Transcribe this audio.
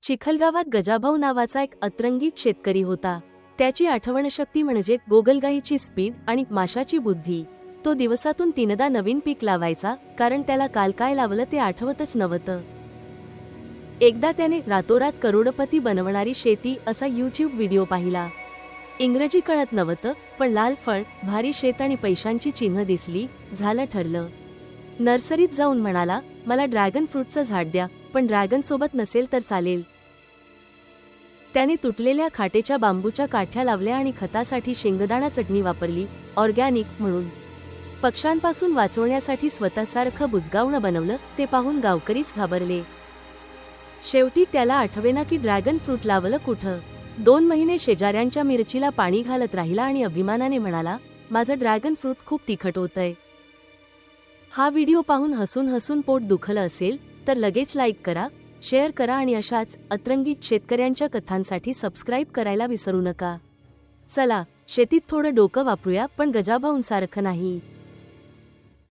चिखलगावात गजाभाऊ नावाचा एक अतरंगीत शेतकरी होता. त्याची आठवणशक्ती म्हणजे गोगलगाईची स्पीड आणि माशाची बुद्धी. तो दिवसातून 3दा नवीन पीक लावायचा, कारण त्याला काल काय लावलं ते आठवतच नव्हतं. एकदा त्याने रातोरात करोडपती बनवणारी शेती असा YouTube व्हिडिओ पाहिला. इंग्रजी कळत नव्हतं, पण लाल फळ, भारी शेत आणि पैशांची चिन्ह दिसली. झालं ठरलं. नर्सरीत जाऊन म्हणाला, मला ड्रॅगन फ्रूटचं झाड द्या, पण ड्रॅगन सोबत नसेल तर चालेल. त्याने तुटलेल्या खाटेच्या बांबूच्या काठ्या लावल्या आणि खतासाठी शेंगदाणा चटणी वापरली, ऑर्गॅनिक म्हणून. पक्ष्यांपासून वाचवण्यासाठी स्वतःसारखं बुजगावणं बनवलं. ते पाहून गावकरीच घाबरले. शेवटी त्याला आठवेना की ड्रॅगन फ्रूट लावलं कुठं. 2 महिने शेजाऱ्यांच्या मिरचीला पाणी घालत राहिला आणि अभिमानाने म्हणाला, माझं ड्रॅगन फ्रूट खूप तिखट होतंय. हा व्हिडिओ पाहून हसून हसून पोट दुखलं असेल तर लगेच लाईक करा, शेअर करा आणि अशाच अतरंगीत शेतकऱ्यांच्या कथांसाठी सबस्क्राईब करायला विसरू नका. चला, शेतीत थोडं डोकं वापरूया, पण गजाभाऊंसारखं नाही.